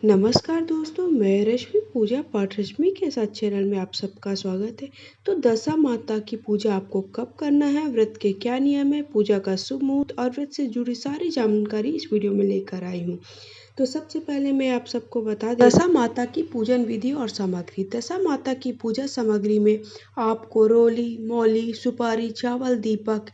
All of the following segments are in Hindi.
नमस्कार दोस्तों, मैं रश्मि पूजा पाठ रश्मि के साथ चैनल में आप सबका स्वागत है। तो दशा माता की पूजा आपको कब करना है, व्रत के क्या नियम है, पूजा का शुभ मुहूर्त और व्रत से जुड़ी सारी जानकारी इस वीडियो में लेकर आई हूँ। तो सबसे पहले मैं आप सबको बता दें दशा माता की पूजन विधि और सामग्री। दशा माता की पूजा सामग्री में आपको रोली, मौली, सुपारी, चावल, दीपक,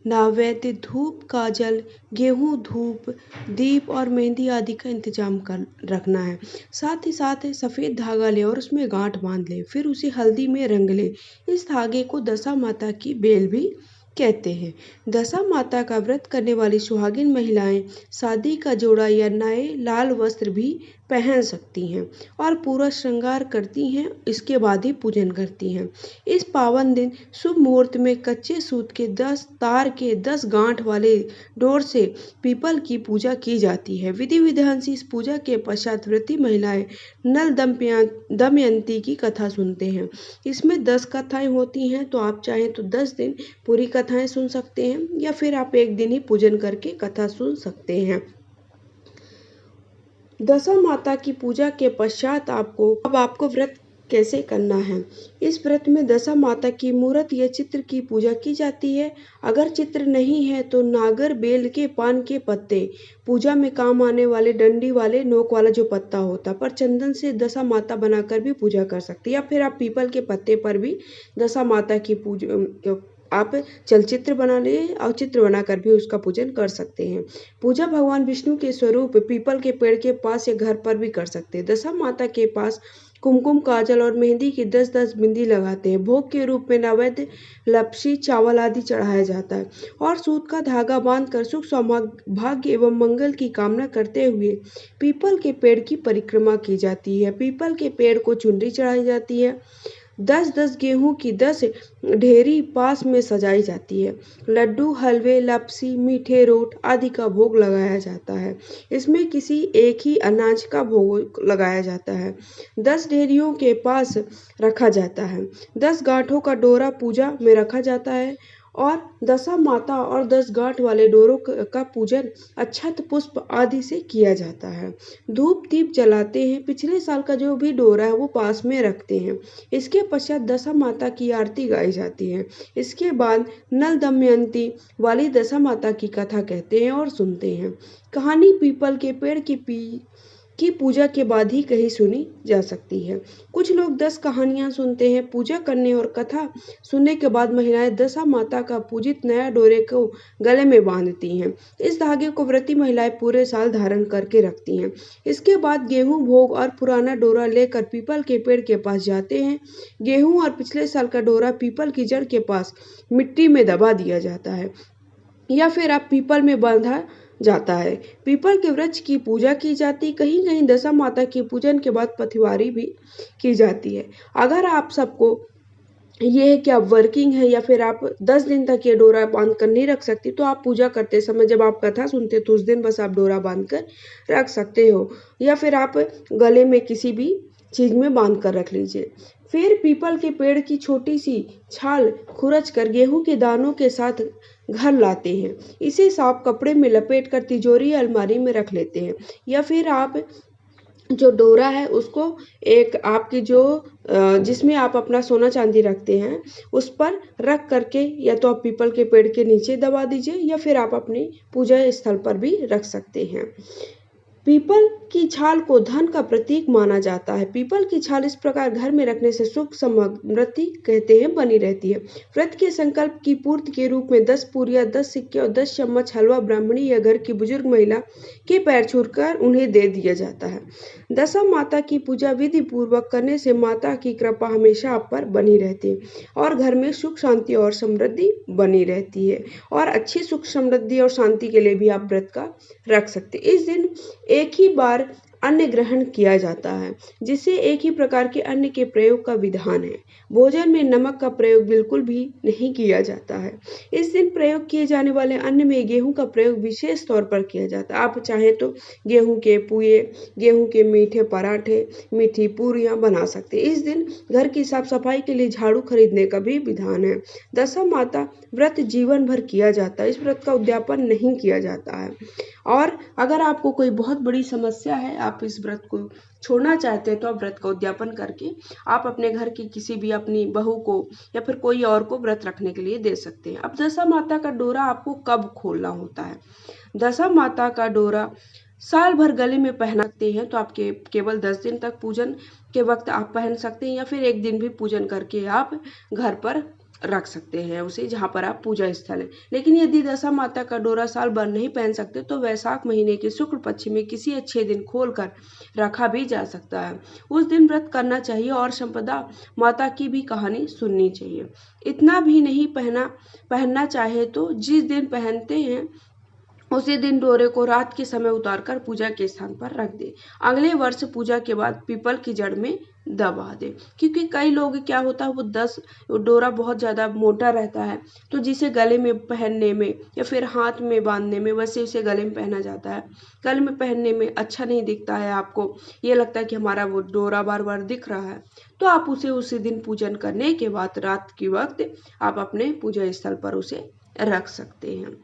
नैवेद्य, धूप, काजल, गेहूं, धूप, दीप और मेहंदी आदि का इंतजाम कर रखना है। साथ ही साथ सफ़ेद धागा ले और उसमें गांठ बांध ले, फिर उसे हल्दी में रंग ले। इस धागे को दशा माता की बेल भी कहते हैं। दशा माता का व्रत करने वाली सुहागिन महिलाएं शादी का जोड़ा या नए लाल वस्त्र भी पहन सकती हैं और पूरा श्रृंगार करती हैं, इसके बाद ही पूजन करती हैं। इस पावन दिन शुभ मुहूर्त में कच्चे सूत के 10 तार के 10 गांठ वाले डोर से पीपल की पूजा की जाती है। विधि विधान से इस पूजा के पश्चात व्रती महिलाएं नल दमयंती की कथा सुनते हैं। इसमें 10 कथाएं होती हैं, तो आप चाहें तो 10 दिन पूरी कथाएं सुन सकते हैं या फिर आप एक दिन ही पूजन करके कथा सुन सकते हैं। दशा माता की पूजा के पश्चात आपको व्रत कैसे करना है। इस व्रत में दशा माता की मूर्त या चित्र की पूजा की जाती है। अगर चित्र नहीं है तो नागर, बेल के पान के पत्ते, पूजा में काम आने वाले डंडी वाले नोक वाला जो पत्ता होता पर चंदन से दशा माता बनाकर भी पूजा कर सकते हैं, या फिर आप पीपल के पत्ते पर भी दशा माता की पूजा आप चलचित्र बना ले और चित्र बनाकर भी उसका पूजन कर सकते हैं। पूजा भगवान विष्णु के स्वरूप पीपल के पेड़ के पास या घर पर भी कर सकते हैं। दशा माता के पास कुमकुम, काजल और मेहंदी की 10-10 बिंदी लगाते हैं। भोग के रूप में नैवेद्य, लपसी, चावल आदि चढ़ाया जाता है और सूत का धागा बांधकर सुख सौभाग्य एवं मंगल की कामना करते हुए पीपल के पेड़ की परिक्रमा की जाती है। पीपल के पेड़ को चुनरी चढ़ाई जाती है। 10-10 गेहूं की 10 ढेरी पास में सजाई जाती है। लड्डू, हलवे, लपसी, मीठे रोट आदि का भोग लगाया जाता है। इसमें किसी एक ही अनाज का भोग लगाया जाता है। 10 ढेरियों के पास रखा जाता है। 10 गांठों का डोरा पूजा में रखा जाता है और दशा माता और 10 गांठ वाले डोरों का पूजन अक्षत, पुष्प आदि से किया जाता है। धूप दीप जलाते हैं। पिछले साल का जो भी डोरा है वो पास में रखते हैं। इसके पश्चात दशा माता की आरती गाई जाती है। इसके बाद नल दमयंती वाली दशा माता की कथा कहते हैं और सुनते हैं। कहानी पीपल के पेड़ की पूजा के बाद ही कहीं सुनी जा सकती है। कुछ लोग 10 कहानियां सुनते हैं। पूजा करने और कथा सुनने के बाद महिलाएं दशा माता का पूजित नया डोरे को गले में बांधती हैं। इस धागे को व्रती महिलाएं पूरे साल धारण करके रखती हैं। इसके बाद गेहूं, भोग और पुराना डोरा लेकर पीपल के पेड़ के पास जाते हैं। गेहूं और पिछले साल का डोरा पीपल की जड़ के पास मिट्टी में दबा दिया जाता है या फिर आप पीपल में बांधा जाता है। पीपल के वृक्ष की पूजा की जाती। कहीं कहीं दशा माता की पूजन के बाद पथिवारी भी की जाती है। अगर आप सबको ये है कि आप वर्किंग है या फिर आप 10 दिन तक ये डोरा बांध कर नहीं रख सकती, तो आप पूजा करते समय जब आप कथा सुनते तो उस दिन बस आप डोरा बांध कर रख सकते हो या फिर आप गले में किसी भी चीज में बांध कर रख लीजिए। फिर पीपल के पेड़ की छोटी सी छाल खुरच कर गेहूं के दानों के साथ घर लाते हैं। इसे साफ कपड़े में लपेट कर तिजोरी या अलमारी में रख लेते हैं या फिर आप जो डोरा है उसको एक आपकी जो जिसमें आप अपना सोना चांदी रखते हैं उस पर रख करके या तो आप पीपल के पेड़ के नीचे दबा दीजिए या फिर आप अपनी पूजा स्थल पर भी रख सकते हैं। पीपल की छाल को धन का प्रतीक माना जाता है। पीपल की छाल इस प्रकार घर में रखने से सुख समृद्धि कहते हैं बनी रहती है। व्रत के संकल्प की पूर्ति के रूप में 10 पूरियां, 10 सिक्के और 10 चम्मच हलवा ब्राह्मणी या घर की बुजुर्ग महिला के पैर छूकर उन्हें दे दिया जाता है। दशा माता की पूजा विधि पूर्वक करने से माता की कृपा हमेशा आप पर बनी रहती है और घर में सुख, शांति और समृद्धि बनी रहती है। और अच्छी सुख, समृद्धि और शांति के लिए भी आप व्रत का रख सकते हैं। इस दिन एक ही बार अन्न ग्रहण किया जाता है, जिससे एक ही प्रकार के अन्न के प्रयोग का विधान है। भोजन में नमक का प्रयोग बिल्कुल भी नहीं किया जाता है। इस दिन प्रयोग किए जाने वाले अन्न में गेहूं का प्रयोग विशेष तौर पर किया जाता है। आप चाहें तो गेहूं के पुए, गेहूं के मीठे पराठे, मीठी पूरियां बना सकते हैं। इस दिन घर की साफ सफाई के लिए झाड़ू खरीदने का भी विधान है। दशा माता व्रत जीवन भर किया जाता है। इस व्रत का उद्यापन नहीं किया जाता है। और अगर आपको कोई बहुत बड़ी समस्या है, आप इस व्रत को छोड़ना चाहते हैं तो आप व्रत का उद्यापन करके आप अपने घर की किसी भी अपनी बहू को या फिर कोई और को व्रत रखने के लिए दे सकते हैं। अब दशा माता का डोरा आपको कब खोलना होता है? दशा माता का डोरा साल भर गले में पहना सकते हैं, तो आपके केवल 10 दिन तक पूजन के वक्त आप पहन सकते हैं, या फिर एक दिन भी पूजन करके आप घर पर रख सकते हैं उसे, जहाँ पर आप पूजा स्थल है। लेकिन यदि दशा माता का डोरा साल भर नहीं पहन सकते तो वैशाख महीने के शुक्ल पक्ष में किसी अच्छे दिन खोलकर रखा भी जा सकता है। उस दिन व्रत करना चाहिए और संपदा माता की भी कहानी सुननी चाहिए। इतना भी नहीं पहनना चाहे तो जिस दिन पहनते हैं उसी दिन डोरे को रात के समय उतारकर पूजा के स्थान पर रख दे। अगले वर्ष पूजा के बाद पीपल की जड़ में दबा दे, क्योंकि कई लोग क्या होता है वो डोरा बहुत ज़्यादा मोटा रहता है, तो जिसे गले में पहनने में या फिर हाथ में बांधने में, वैसे उसे गले में पहना जाता है। गले में पहनने में अच्छा नहीं दिखता है, आपको ये लगता है कि हमारा वो डोरा बार बार दिख रहा है, तो आप उसे उसी दिन पूजन करने के बाद रात के वक्त आप अपने पूजा स्थल पर उसे रख सकते हैं।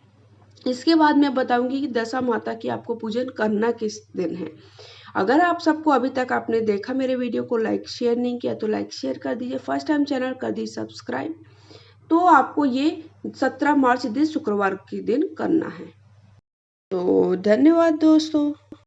इसके बाद मैं बताऊंगी कि दशा माता की आपको पूजन करना किस दिन है। अगर आप सबको अभी तक आपने देखा मेरे वीडियो को लाइक शेयर नहीं किया तो लाइक शेयर कर दीजिए, फर्स्ट टाइम चैनल कर दीजिए सब्सक्राइब। तो आपको ये 17 मार्च दिन शुक्रवार के दिन करना है। तो धन्यवाद दोस्तों।